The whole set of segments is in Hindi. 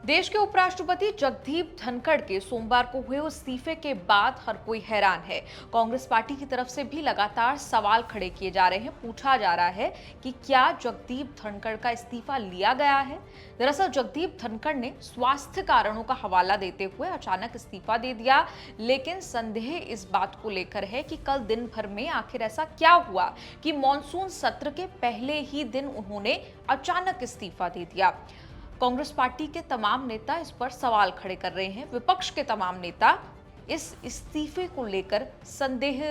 देश के उपराष्ट्रपति जगदीप धनखड़ के सोमवार को हुए इस्तीफे के बाद हर कोई हैरान है। कांग्रेस पार्टी की तरफ से भी लगातार सवाल खड़े किए जा रहे हैं। पूछा जा रहा है कि क्या जगदीप धनखड़ का इस्तीफा लिया गया है। दरअसल जगदीप धनखड़ ने स्वास्थ्य कारणों का हवाला देते हुए अचानक इस्तीफा दे दिया, लेकिन संदेह इस बात को लेकर है कि कल दिन भर में आखिर ऐसा क्या हुआ कि मॉनसून सत्र के पहले ही दिन उन्होंने अचानक इस्तीफा दे दिया। कांग्रेस पार्टी के तमाम नेता इस पर सवाल खड़े कर रहे हैं। विपक्ष के तमाम नेता इस इस्तीफे को लेकर संदेह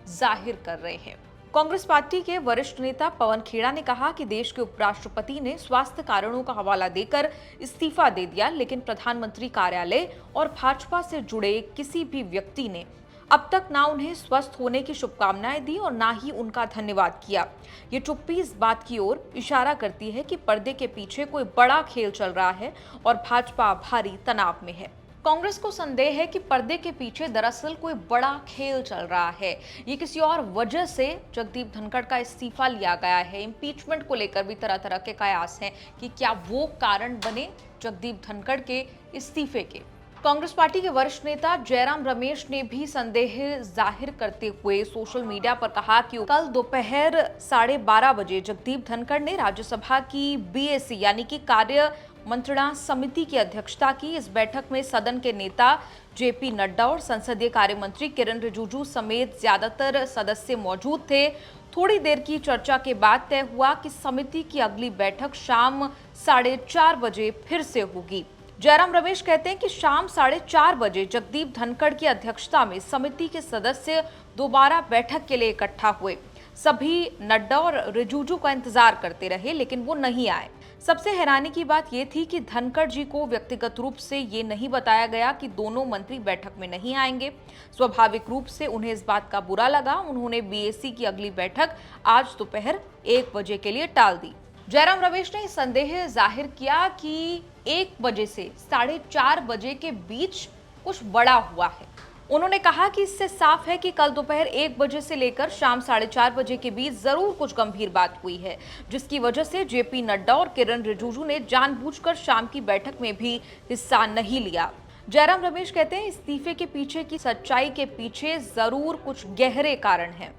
जाहिर कर रहे हैं। कांग्रेस पार्टी के वरिष्ठ नेता पवन खेड़ा ने कहा कि देश के उपराष्ट्रपति ने स्वास्थ्य कारणों का हवाला देकर इस्तीफा दे दिया, लेकिन प्रधानमंत्री कार्यालय और भाजपा से जुड़े किसी भी व्यक्ति ने अब तक ना उन्हें स्वस्थ होने की शुभकामनाएं दी और ना ही उनका धन्यवाद किया। ये चुप्पी इस बात की ओर इशारा करती है कि पर्दे के पीछे कोई बड़ा खेल चल रहा है और भाजपा भारी तनाव में है। कांग्रेस को संदेह है कि पर्दे के पीछे दरअसल कोई बड़ा खेल चल रहा है। ये किसी और वजह से जगदीप धनखड़ का इस्तीफा लिया गया है। इम्पीचमेंट को लेकर भी तरह तरह के कयास हैं कि क्या वो कारण बने जगदीप धनखड़ के इस्तीफे के। कांग्रेस पार्टी के वरिष्ठ नेता जयराम रमेश ने भी संदेह जाहिर करते हुए सोशल मीडिया पर कहा कि कल दोपहर 12:30 बजे जगदीप धनखड़ ने राज्यसभा की बीएसी यानी कि कार्य मंत्रणा समिति की अध्यक्षता की। इस बैठक में सदन के नेता जेपी नड्डा और संसदीय कार्य मंत्री किरण रिजिजू समेत ज्यादातर सदस्य मौजूद थे। थोड़ी देर की चर्चा के बाद तय हुआ कि समिति की अगली बैठक शाम 4:30 बजे फिर से होगी। जयराम रमेश कहते हैं कि शाम 4:30 बजे जगदीप धनखड़ की अध्यक्षता में समिति के सदस्य दोबारा बैठक के लिए इकट्ठा हुए। सभी नड्डा और रिजिजू का इंतजार करते रहे, लेकिन वो नहीं आए। सबसे हैरानी की बात यह थी कि धनखड़ जी को व्यक्तिगत रूप से ये नहीं बताया गया कि दोनों मंत्री बैठक में नहीं आएंगे। स्वाभाविक रूप से उन्हें इस बात का बुरा लगा। उन्होंने बीएसी की अगली बैठक आज दोपहर 1 बजे के लिए टाल दी। जयराम रमेश ने संदेह जाहिर किया कि 1 बजे से 4:30 बजे के बीच कुछ बड़ा हुआ है। उन्होंने कहा कि इससे साफ है कि कल दोपहर 1 बजे से लेकर शाम 4:30 बजे के बीच जरूर कुछ गंभीर बात हुई है, जिसकी वजह से जेपी नड्डा और किरण रिजिजू ने जानबूझकर शाम की बैठक में भी हिस्सा नहीं लिया। जयराम रमेश कहते हैं इस्तीफे के पीछे की सच्चाई के पीछे जरूर कुछ गहरे कारण हैं।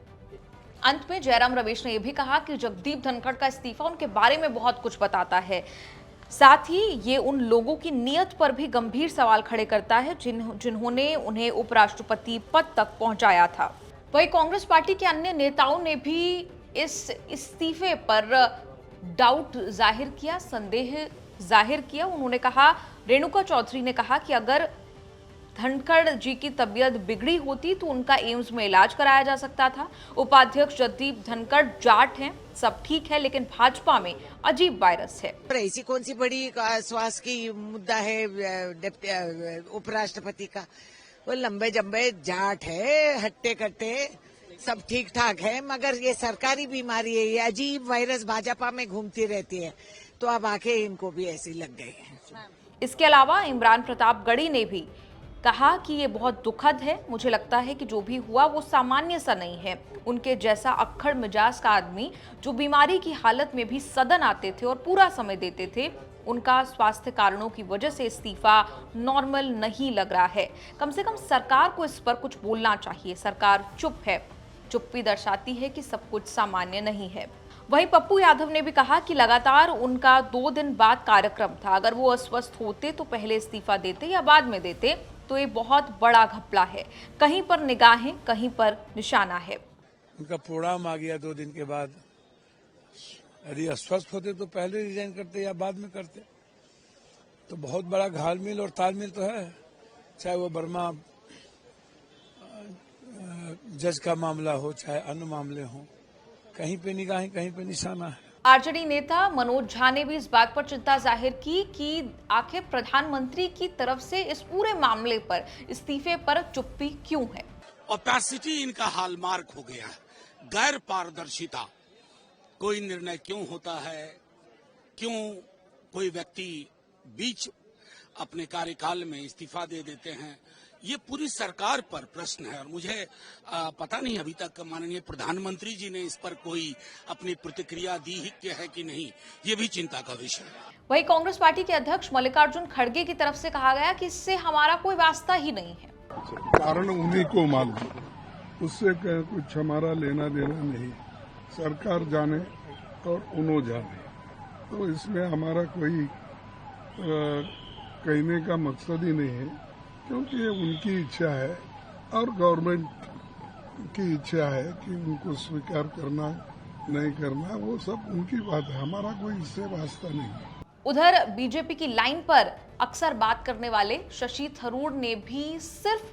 अंत में जयराम रमेश ने यह भी कहा कि जगदीप धनखड़ का इस्तीफा उनके बारे में बहुत कुछ बताता है। साथ ही ये उन लोगों की नीयत पर भी गंभीर सवाल खड़े करता है जिन्होंने उन्हें उपराष्ट्रपति पद तक पहुंचाया था। वहीं कांग्रेस पार्टी के अन्य नेताओं ने भी इस इस्तीफे पर डाउट जाहिर किया, संदेह जाहिर किया। उन्होंने कहा, रेणुका चौधरी ने कहा कि अगर धनखड़ जी की तबीयत बिगड़ी होती तो उनका एम्स में इलाज कराया जा सकता था। उपाध्यक्ष जगदीप धनखड़ जाट हैं, सब ठीक है, लेकिन भाजपा में अजीब वायरस है। ऐसी कौन सी बड़ी स्वास्थ्य की मुद्दा है उपराष्ट्रपति का? वो लंबे जम्बे जाट है, हट्टे कट्टे, सब ठीक ठाक है, मगर ये सरकारी बीमारी है, ये अजीब वायरस भाजपा में घूमती रहती है, तो अब आके इनको भी ऐसी लग गई है। इसके अलावा इमरान प्रतापगढ़ी ने भी कहा कि ये बहुत दुखद है। मुझे लगता है कि जो भी हुआ वो सामान्य सा नहीं है। उनके जैसा अक्खड़ मिजाज का आदमी जो बीमारी की हालत में भी सदन आते थे और पूरा समय देते थे, उनका स्वास्थ्य कारणों की वजह से इस्तीफा नॉर्मल नहीं लग रहा है। कम से कम सरकार को इस पर कुछ बोलना चाहिए। सरकार चुप है। चुप्पी दर्शाती है कि सब कुछ सामान्य नहीं है। वहीं पप्पू यादव ने भी कहा कि लगातार उनका 2 दिन बाद कार्यक्रम था। अगर वो अस्वस्थ होते तो पहले इस्तीफा देते या बाद में देते, तो ये बहुत बड़ा घपला है। कहीं पर निगाहें, कहीं पर निशाना है। उनका प्रोग्राम आ गया 2 दिन के बाद। यदि अस्वस्थ होते तो पहले रिजाइन करते या बाद में करते। तो बहुत बड़ा घालमेल और तालमेल तो है, चाहे वो वर्मा जज का मामला हो, चाहे अन्य मामले हो, कहीं पे निगाहें, कहीं पे निशाना है। आरजेडी नेता मनोज झा ने भी इस बात पर चिंता जाहिर की कि आखिर प्रधानमंत्री की तरफ से इस पूरे मामले पर, इस्तीफे पर चुप्पी क्यों है। ओपेसिटी इनका हॉलमार्क हो गया है, गैर पारदर्शिता। कोई निर्णय क्यों होता है, क्यों कोई व्यक्ति बीच अपने कार्यकाल में इस्तीफा दे देते हैं, ये पूरी सरकार पर प्रश्न है और मुझे पता नहीं अभी तक माननीय प्रधानमंत्री जी ने इस पर कोई अपनी प्रतिक्रिया दी है कि नहीं, ये भी चिंता का विषय है। वहीं कांग्रेस पार्टी के अध्यक्ष मल्लिकार्जुन खड़गे की तरफ से कहा गया कि इससे हमारा कोई वास्ता ही नहीं है। कारण उन्हीं को मालूम, उससे कुछ हमारा लेना देना नहीं, सरकार जाने और उन्हों जाने, तो इसमें हमारा कोई कहने का मकसद ही नहीं है, क्योंकि ये उनकी इच्छा है और गवर्नमेंट की इच्छा है कि उनको स्वीकार करना नहीं करना, वो सब उनकी बात है, हमारा कोई इससे वास्ता नहीं है। उधर बीजेपी की लाइन पर अक्सर बात करने वाले शशि थरूर ने भी सिर्फ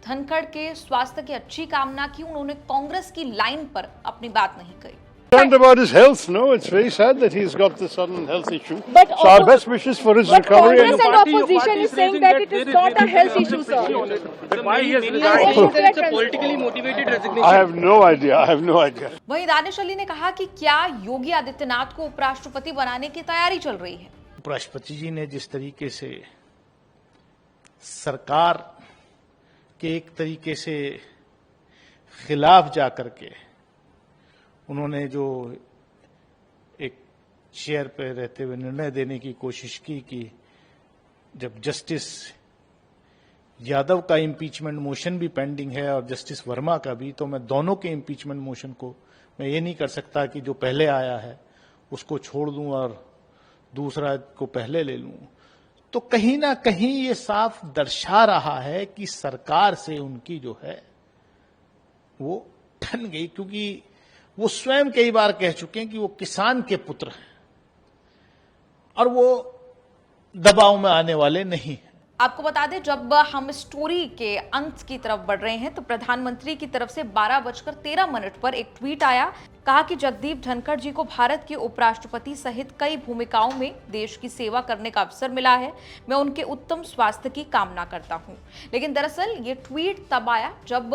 धनखड़ के स्वास्थ्य की अच्छी कामना की, उन्होंने कांग्रेस की लाइन पर अपनी बात नहीं कही। Concerned about his health, no? It's very sad that he's got this sudden health issue. But So our best wishes for his recovery. Congress and opposition is saying that it is not a health issue, sir. But why he has resigned? It's a politically motivated resignation. I have no idea. I have no idea. वहीं दानिश अली ने कहा कि क्या योगी आदित्यनाथ को उपराष्ट्रपति बनाने की तैयारी चल रही है। उपराष्ट्रपति जी ने जिस तरीके से सरकार के एक तरीके से खिलाफ जाकर के उन्होंने जो एक चेयर पे रहते हुए निर्णय देने की कोशिश की कि जब जस्टिस यादव का इम्पीचमेंट मोशन भी पेंडिंग है और जस्टिस वर्मा का भी, तो मैं दोनों के इम्पीचमेंट मोशन को मैं ये नहीं कर सकता कि जो पहले आया है उसको छोड़ दूं और दूसरा को पहले ले लूं। तो कहीं ना कहीं ये साफ दर्शा रहा है कि सरकार से उनकी जो है वो ठन गई, क्योंकि वो स्वयं कई बार कह चुके हैं कि वो किसान के पुत्र हैं और वो दबाव में आने वाले नहीं हैं। आपको बता दें, जब हम स्टोरी के अंत की तरफ बढ़ रहे हैं तो प्रधानमंत्री की तरफ से 12:13 पर एक ट्वीट आया। कहा कि जगदीप धनखड़ जी को भारत के उपराष्ट्रपति सहित कई भूमिकाओं में देश की सेवा करने का अवसर मिला है। मैं उनके उत्तम स्वास्थ्य की कामना करता हूं। लेकिन दरअसल ये ट्वीट तब आया जब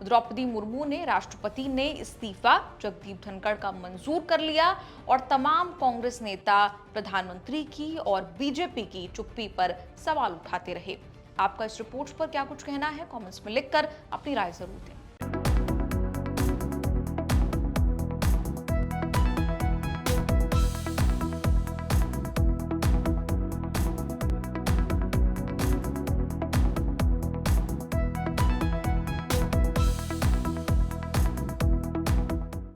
द्रौपदी मुर्मू ने, राष्ट्रपति ने इस्तीफा जगदीप धनखड़ का मंजूर कर लिया और तमाम कांग्रेस नेता प्रधानमंत्री की और बीजेपी की चुप्पी पर सवाल उठाते रहे। आपका इस रिपोर्ट पर क्या कुछ कहना है, कमेंट्स में लिखकर अपनी राय जरूर दें।